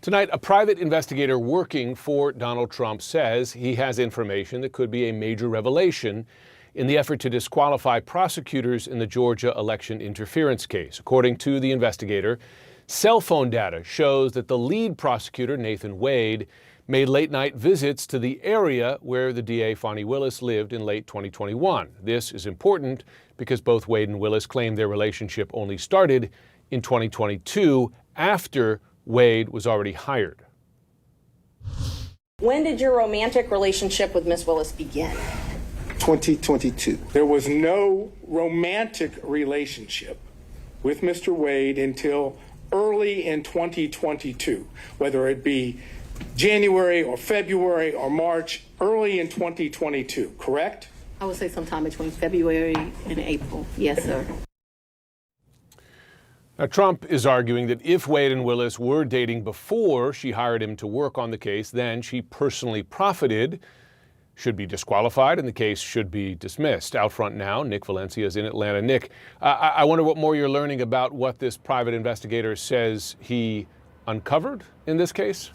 Tonight, a private investigator working for Donald Trump says he has information that could be a major revelation in the effort to disqualify prosecutors in the Georgia election interference case. According to the investigator, cell phone data shows that the lead prosecutor, Nathan Wade, made late-night visits to the area where the DA, Fani Willis, lived in late 2021. This is important because both Wade and Willis claim their relationship only started in 2022 after Wade was already hired. When did your romantic relationship with Miss Willis begin? 2022. There was no romantic relationship with Mr. Wade until early in 2022, whether it be January or February or March, early in 2022, correct? I would say sometime between February and April. Yes, sir. Now, Trump is arguing that if Wade and Willis were dating before she hired him to work on the case, then she personally profited, should be disqualified, and the case should be dismissed. Out front now, Nick Valencia is in Atlanta. Nick, I wonder what more you're learning about what this private investigator says he uncovered in this case?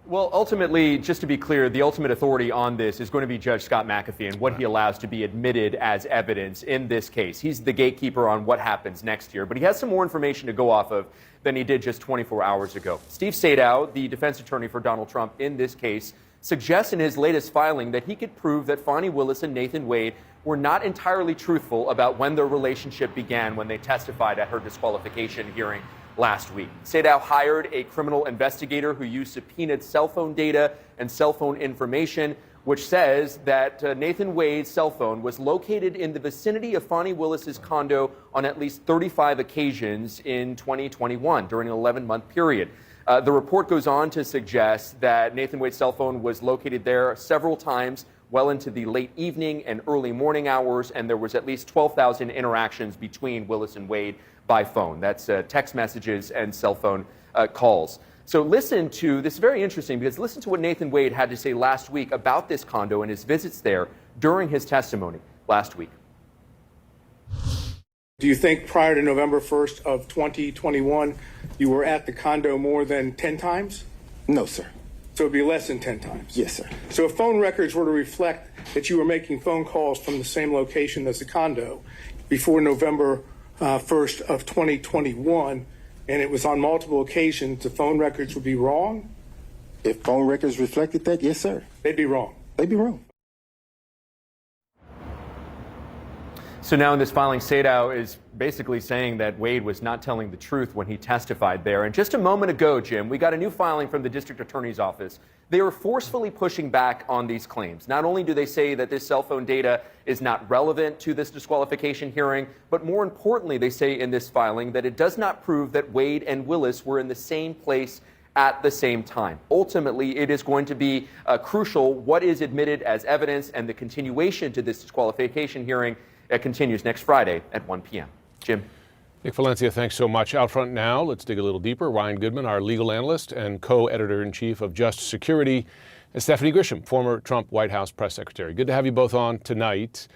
Well, ultimately, just to be clear, the ultimate authority on this is going to be Judge Scott McAfee and what he allows to be admitted as evidence in this case. He's the gatekeeper on what happens next year, but he has some more information to go off of than he did just 24 hours ago. Steve Sadow, the defense attorney for Donald Trump in this case, suggests in his latest filing that he could prove that Fani Willis and Nathan Wade were not entirely truthful about when their relationship began when they testified at her disqualification hearing last week. Sadow hired a criminal investigator who used subpoenaed cell phone data and cell phone information, which says that Nathan Wade's cell phone was located in the vicinity of Fani Willis's condo on at least 35 occasions in 2021 during an 11-month period. The report goes on to suggest that Nathan Wade's cell phone was located there several times well into the late evening and early morning hours, and there was at least 12,000 interactions between Willis and Wade by phone. That's text messages and cell phone calls. So listen to this, is very interesting because listen to what Nathan Wade had to say last week about this condo and his visits there during his testimony last week. Do you think prior to November 1st of 2021, you were at the condo more than 10 times? No, sir. So it'd be less than 10 times? Yes, sir. So if phone records were to reflect that you were making phone calls from the same location as the condo before November 1st of 2021, and it was on multiple occasions, the phone records would be wrong? If phone records reflected that, yes, sir. They'd be wrong. They'd be wrong. So now in this filing, Sadow is basically saying that Wade was not telling the truth when he testified there. And just a moment ago, Jim, we got a new filing from the district attorney's office. They are forcefully pushing back on these claims. Not only do they say that this cell phone data is not relevant to this disqualification hearing, but more importantly, they say in this filing that it does not prove that Wade and Willis were in the same place at the same time. Ultimately, it is going to be crucial what is admitted as evidence, and the continuation to this disqualification hearing continues next Friday at 1 p.m. Jim. Nick Valencia, thanks so much. Out front now, let's dig a little deeper. Ryan Goodman, our legal analyst and co-editor-in-chief of Just Security, and Stephanie Grisham, former Trump White House press secretary. Good to have you both on tonight.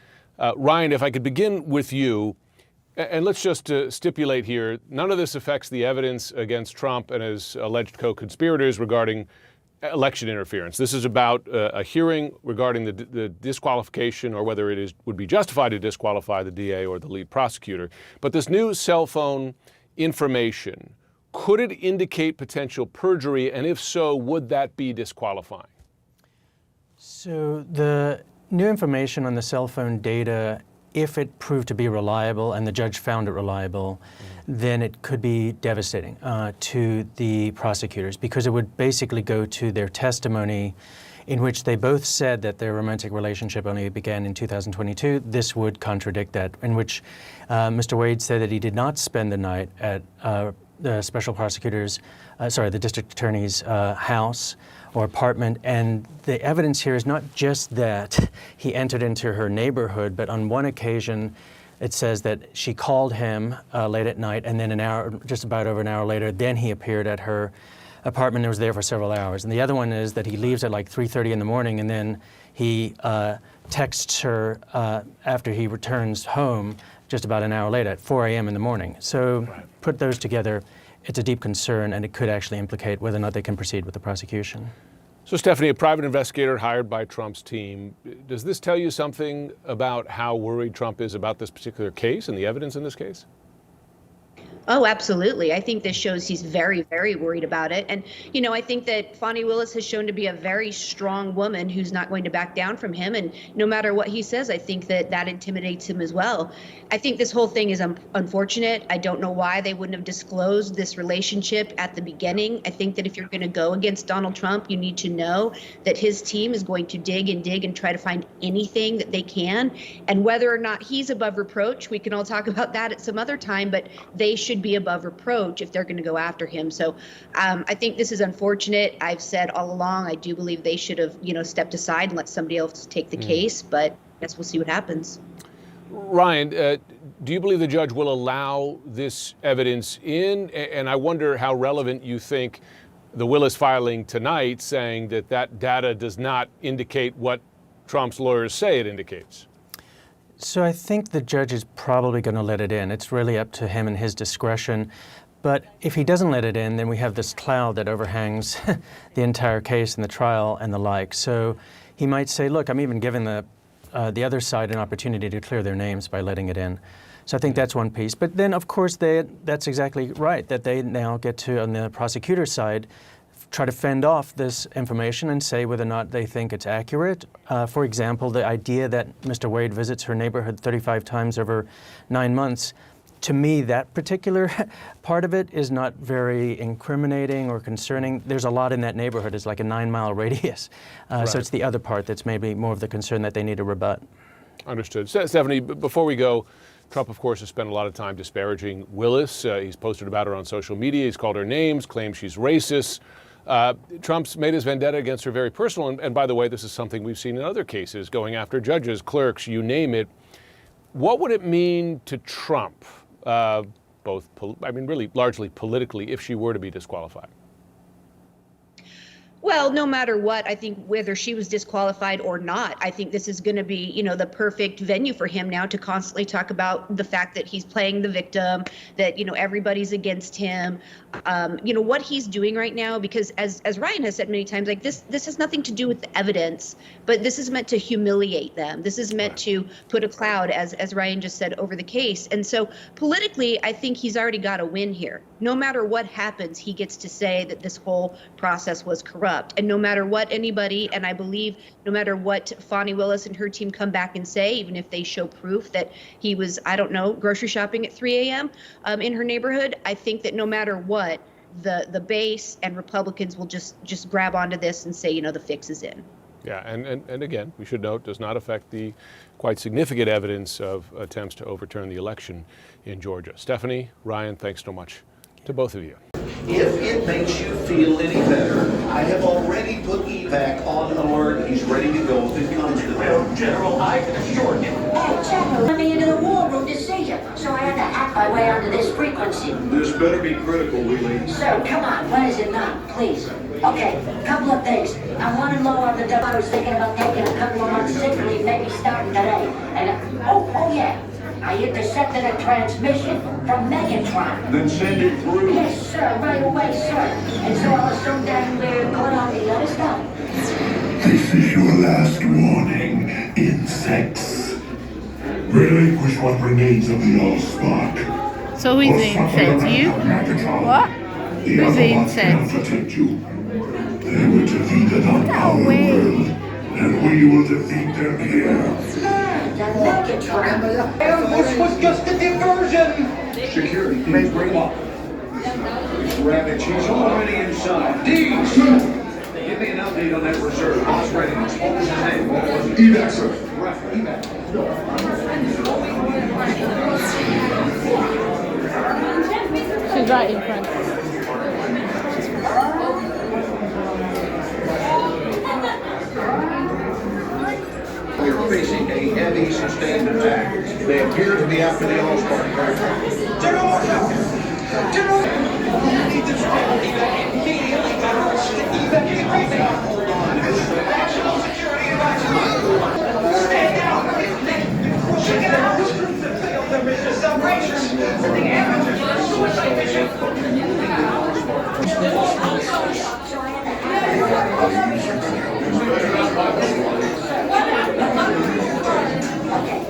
Ryan, if I could begin with you, and let's just stipulate here, none of this affects the evidence against Trump and his alleged co-conspirators regarding election interference. This is about a hearing regarding the disqualification, or whether it would be justified to disqualify the DA or the lead prosecutor. But this new cell phone information, could it indicate potential perjury? And if so, would that be disqualifying? So the new information on the cell phone data, if it proved to be reliable and the judge found it reliable, then it could be devastating to the prosecutors, because it would basically go to their testimony in which they both said that their romantic relationship only began in 2022. This would contradict that, in which Mr. Wade said that he did not spend the night at the special prosecutor's, the district attorney's house or apartment. And the evidence here is not just that he entered into her neighborhood, but on one occasion, it says that she called him late at night, and then just about over an hour later, then he appeared at her apartment and was there for several hours. And the other one is that he leaves at like 3:30 in the morning, and then he texts her after he returns home just about an hour later at 4 a.m. in the morning. So put those together, it's a deep concern, and it could actually implicate whether or not they can proceed with the prosecution. So, Stephanie, a private investigator hired by Trump's team, does this tell you something about how worried Trump is about this particular case and the evidence in this case? Oh, absolutely. I think this shows he's very, very worried about it. And, you know, I think that Fani Willis has shown to be a very strong woman who's not going to back down from him. And no matter what he says, I think that that intimidates him as well. I think this whole thing is unfortunate. I don't know why they wouldn't have disclosed this relationship at the beginning. I think that if you're going to go against Donald Trump, you need to know that his team is going to dig and try to find anything that they can. And whether or not he's above reproach, we can all talk about that at some other time, but they should be above reproach if they're going to go after him. So I think this is unfortunate. I've said all along, I do believe they should have, stepped aside and let somebody else take the case, but I guess we'll see what happens. Ryan, do you believe the judge will allow this evidence in? And I wonder how relevant you think the Willis filing tonight saying that that data does not indicate what Trump's lawyers say it indicates. So I think the judge is probably going to let it in. It's really up to him and his discretion. But if he doesn't let it in, then we have this cloud that overhangs the entire case and the trial and the like. So he might say, look, I'm even giving the other side an opportunity to clear their names by letting it in. So I think that's one piece. But then, of course, that's exactly right, that they now get to, on the prosecutor's side, try to fend off this information and say whether or not they think it's accurate. For example, the idea that Mr. Wade visits her neighborhood 35 times over 9 months, to me, that particular part of it is not very incriminating or concerning. There's a lot in that neighborhood. It's like a 9-mile radius. Right. So it's the other part that's maybe more of the concern that they need to rebut. Understood. Stephanie, before we go, Trump, of course, has spent a lot of time disparaging Willis. He's posted about her on social media. He's called her names, claims she's racist. Trump's made his vendetta against her very personal. And by the way, this is something we've seen in other cases, going after judges, clerks, you name it. What would it mean to Trump, really largely politically, if she were to be disqualified? Well, no matter what, I think whether she was disqualified or not, I think this is going to be, the perfect venue for him now to constantly talk about the fact that he's playing the victim, that, everybody's against him, what he's doing right now, because as Ryan has said many times, like this has nothing to do with the evidence, but this is meant to humiliate them. This is meant to put a cloud, as Ryan just said, over the case. And so politically, I think he's already got a win here. No matter what happens, he gets to say that this whole process was corrupt. And no matter what anybody, and I believe no matter what Fani Willis and her team come back and say, even if they show proof that he was, grocery shopping at 3 a.m. In her neighborhood, I think that no matter what, the base and Republicans will just grab onto this and say, the fix is in. Yeah, and again, we should note, does not affect the quite significant evidence of attempts to overturn the election in Georgia. Stephanie, Ryan, thanks so much to both of you. If it makes you feel any better, I have already put evac on alert. He's ready to go if it comes to that. General, I can assure you. Hey, General, let me into the war room to see you, so I had to hack my way onto this frequency. This better be critical, Wheelie. Sir, come on, what is it now, please? Okay, couple of things. I'm running low on the double. I was thinking about taking a couple of months sick leave, maybe starting today. And, oh yeah. I intercepted a transmission from Megatron. Then send it through. Yes, sir, right away, sir. And so I'll assume that we're good on the other stuff. This is your last warning, insects. Relinquish what remains of the Allspark. So who's the insect? You? What? Who's the insect? Protect you. They were defeated on our world, and we will defeat them here. This was just a diversion. Security, please bring up. Rabbit, she's already inside. Deeds! Give me an update on that reserve. Boss readiness. What was his name? What was it? Evac, sir. Evac. She's right in front. We are facing a heavy, sustained attack. They appear to be after the Allspark craft. General, watch out! General! You need to immediately evacuate. Hold on. National security advisory. Stay down. Check it out. There is a separation. The amateurs are suicide mission. close.